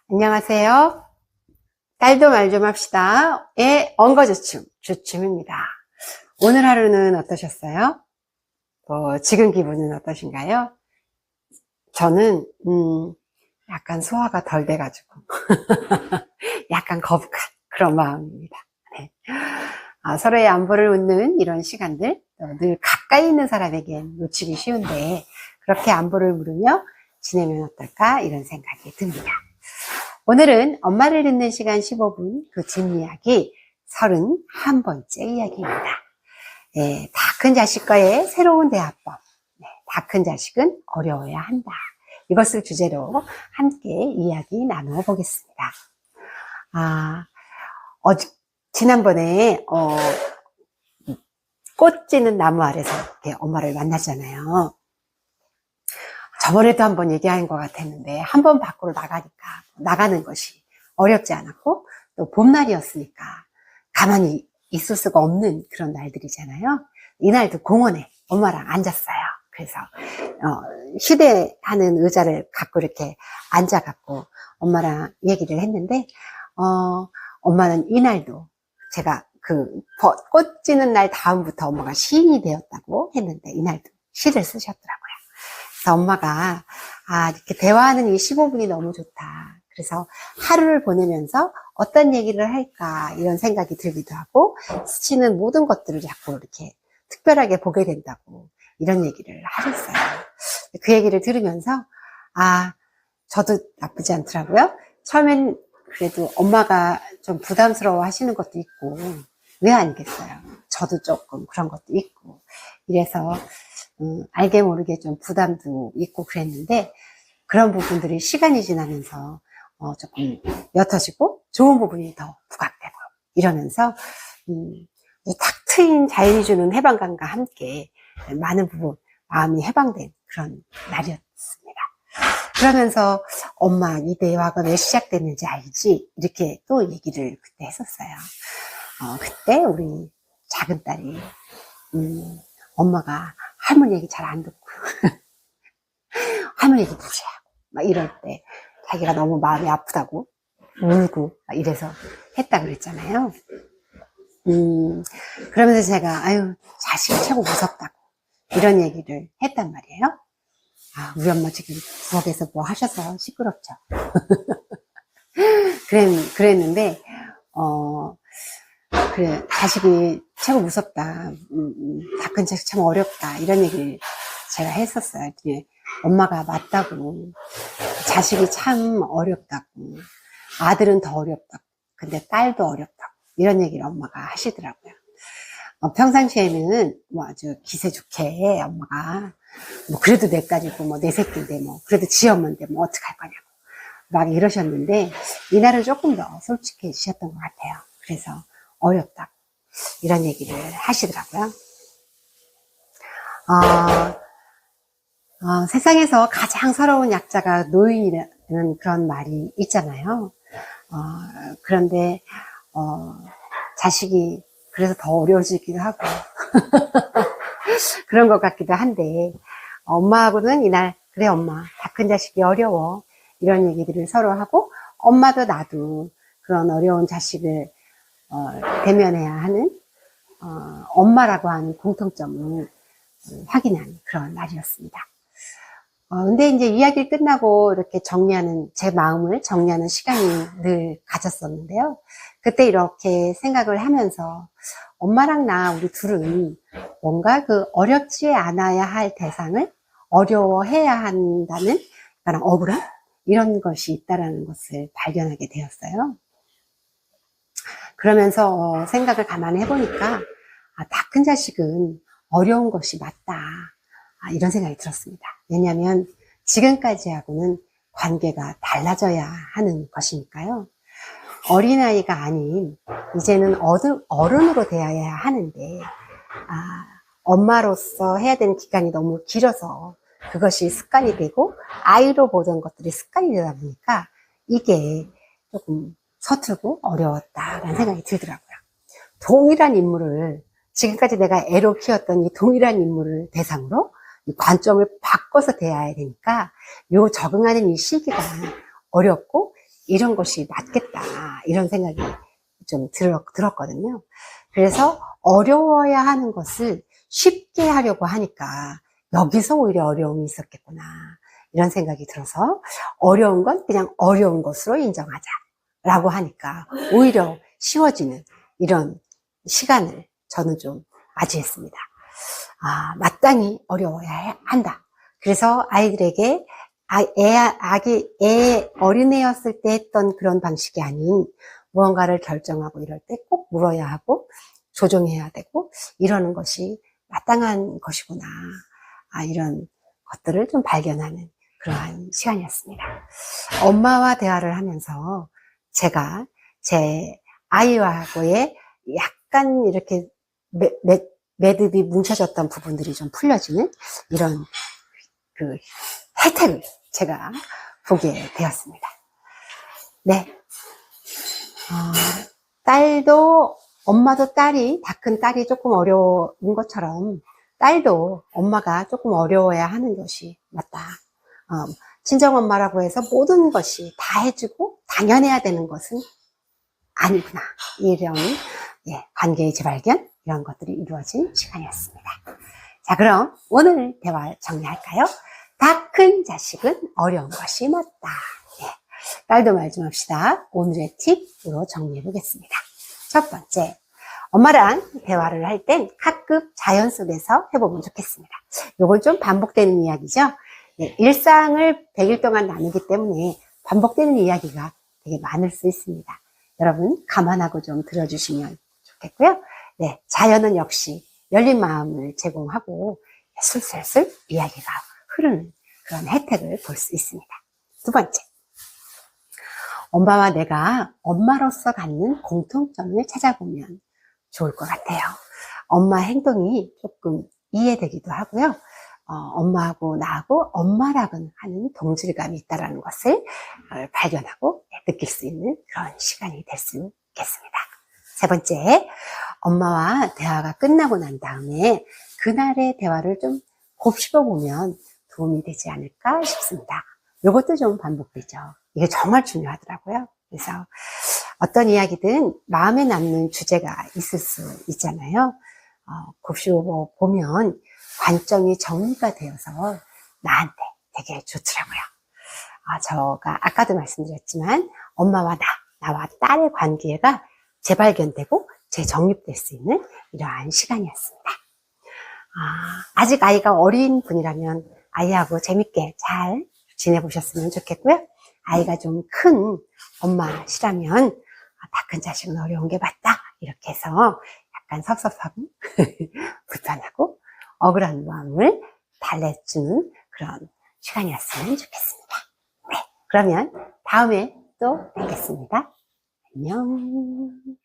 안녕하세요. 딸도 말 좀 합시다. 의 엉거주춤, 주춤입니다. 오늘 하루는 어떠셨어요? 지금 기분은 어떠신가요? 저는, 약간 소화가 덜 돼가지고, 약간 거북한 그런 마음입니다. 네. 서로의 안부를 묻는 이런 시간들, 늘 가까이 있는 사람에겐 놓치기 쉬운데, 그렇게 안부를 물으며 지내면 어떨까? 이런 생각이 듭니다. 오늘은 엄마를 듣는 시간 15분 그 뒷이야기 31번째 이야기입니다. 다 큰 자식과의 새로운 대화법. 다 큰 자식은 어려워야 한다. 이것을 주제로 함께 이야기 나누어 보겠습니다. 지난번에 꽃 지는 나무 아래서 이렇게 엄마를 만났잖아요. 저번에도 한번 얘기한 것 같았는데 한번 밖으로 나가는 것이 어렵지 않았고 또 봄날이었으니까 가만히 있을 수가 없는 그런 날들이잖아요. 이날도 공원에 엄마랑 앉았어요. 그래서 휴대하는 의자를 갖고 이렇게 앉아갖고 엄마랑 얘기를 했는데 엄마는 이날도 제가 꽃 지는 날 다음부터 엄마가 시인이 되었다고 했는데 이날도 시를 쓰셨더라고요. 그래서 엄마가 이렇게 대화하는 이 15분이 너무 좋다. 그래서 하루를 보내면서 어떤 얘기를 할까 이런 생각이 들기도 하고 스치는 모든 것들을 자꾸 이렇게 특별하게 보게 된다고 이런 얘기를 하셨어요. 그 얘기를 들으면서 저도 나쁘지 않더라고요. 처음엔 그래도 엄마가 좀 부담스러워 하시는 것도 있고 왜 아니겠어요. 저도 조금 그런 것도 있고 이래서 알게 모르게 좀 부담도 있고 그랬는데 그런 부분들이 시간이 지나면서 조금 옅어지고 좋은 부분이 더 부각되고 이러면서 탁 트인 자연이 주는 해방감과 함께 많은 부분 마음이 해방된 그런 날이었습니다. 그러면서 엄마 이 대화가 왜 시작됐는지 알지? 이렇게 또 얘기를 그때 했었어요. 그때 우리 작은 딸이 엄마가 할머니 얘기 잘 안 듣고 할머니 얘기 무시하고 막 이럴 때 자기가 너무 마음이 아프다고 울고 막 이래서 했다 그랬잖아요. 그러면서 제가 자식이 최고 무섭다고 이런 얘기를 했단 말이에요. 우리 엄마 지금 부엌에서 뭐 하셔서 시끄럽죠. 그랬는데 그래, 자식이 최고 무섭다. 다 큰 자식 참 어렵다. 이런 얘기를 제가 했었어요. 엄마가 맞다고. 자식이 참 어렵다고. 아들은 더 어렵다고. 근데 딸도 어렵다고. 이런 얘기를 엄마가 하시더라고요. 평상시에는 아주 기세 좋게 엄마가 그래도 내까지고 내 새끼인데 그래도 지 엄마인데 어떡할 거냐고 막 이러셨는데 이날은 조금 더 솔직해지셨던 것 같아요. 그래서 어렵다고 이런 얘기를 하시더라고요. 세상에서 가장 서러운 약자가 노인이라는 그런 말이 있잖아요. 그런데 자식이 그래서 더 어려워지기도 하고 그런 것 같기도 한데 엄마하고는 이날 그래 엄마 다 큰 자식이 어려워 이런 얘기들을 서로 하고 엄마도 나도 그런 어려운 자식을 대면해야 하는 엄마라고 하는 공통점을 확인한 그런 날이었습니다. 근데 이제 이야기를 끝나고 이렇게 제 마음을 정리하는 시간이 늘 가졌었는데요. 그때 이렇게 생각을 하면서 엄마랑 우리 둘은 뭔가 어렵지 않아야 할 대상을 어려워해야 한다는 약간 억울함? 이런 것이 있다는 것을 발견하게 되었어요. 그러면서 생각을 가만히 해보니까 다 큰 자식은 어려운 것이 맞다. 이런 생각이 들었습니다. 왜냐하면 지금까지하고는 관계가 달라져야 하는 것이니까요. 어린아이가 아닌 이제는 어른으로 되어야 하는데 엄마로서 해야 되는 기간이 너무 길어서 그것이 습관이 되고 아이로 보던 것들이 습관이 되다 보니까 이게 조금 서툴고 어려웠다라는 생각이 들더라고요. 동일한 인물을 지금까지 내가 애로 키웠던 이 동일한 인물을 대상으로 이 관점을 바꿔서 대해야 되니까 적응하는 이 시기가 어렵고 이런 것이 맞겠다. 이런 생각이 좀 들었거든요. 그래서 어려워야 하는 것을 쉽게 하려고 하니까 여기서 오히려 어려움이 있었겠구나. 이런 생각이 들어서 어려운 건 그냥 어려운 것으로 인정하자. 라고 하니까 오히려 쉬워지는 이런 시간을 저는 좀 맞이했습니다. 마땅히 어려워야 한다. 그래서 아이들에게 어린애였을 때 했던 그런 방식이 아닌 무언가를 결정하고 이럴 때 꼭 물어야 하고 조정해야 되고 이러는 것이 마땅한 것이구나. 이런 것들을 좀 발견하는 그러한 시간이었습니다. 엄마와 대화를 하면서 제가 제 아이와의 약간 이렇게 매듭이 뭉쳐졌던 부분들이 좀 풀려지는 이런 그 혜택을 제가 보게 되었습니다. 네. 엄마도 다 큰 딸이 조금 어려운 것처럼 딸도 엄마가 조금 어려워야 하는 것이 맞다. 친정엄마라고 해서 모든 것이 다 해주고 당연해야 되는 것은 아니구나. 이런 관계의 재발견 이런 것들이 이루어진 시간이었습니다. 자, 그럼 오늘 대화 정리할까요? 다 큰 자식은 어려운 것이 맞다. 딸도 말 좀 합시다. 오늘의 팁으로 정리해 보겠습니다. 첫 번째, 엄마랑 대화를 할 땐 가끔 자연 속에서 해보면 좋겠습니다. 이건 좀 반복되는 이야기죠. 일상을 100일 동안 나누기 때문에 반복되는 이야기가 되게 많을 수 있습니다. 여러분 감안하고 좀 들어주시면 좋겠고요. 자연은 역시 열린 마음을 제공하고 술술술 이야기가 흐르는 그런 혜택을 볼 수 있습니다. 두 번째, 엄마와 내가 엄마로서 갖는 공통점을 찾아보면 좋을 것 같아요. 엄마 행동이 조금 이해되기도 하고요. 엄마하고 나하고 엄마라고 하는 동질감이 있다는 것을 발견하고 느낄 수 있는 그런 시간이 될 수 있겠습니다. 세 번째, 엄마와 대화가 끝나고 난 다음에 그날의 대화를 좀 곱씹어 보면 도움이 되지 않을까 싶습니다. 이것도 좀 반복되죠. 이게 정말 중요하더라고요. 그래서 어떤 이야기든 마음에 남는 주제가 있을 수 있잖아요. 곱씹어 보면 관점이 정리가 되어서 나한테 되게 좋더라고요. 제가 아까도 말씀드렸지만 엄마와 나와 딸의 관계가 재발견되고 재정립될 수 있는 이러한 시간이었습니다. 아직 아이가 어린 분이라면 아이하고 재밌게 잘 지내보셨으면 좋겠고요. 아이가 좀 큰 엄마시라면 다 큰 자식은 어려운 게 맞다. 이렇게 해서 약간 섭섭하고 불편하고 억울한 마음을 달래주는 그런 시간이었으면 좋겠습니다. 그러면 다음에 또 뵙겠습니다. 안녕.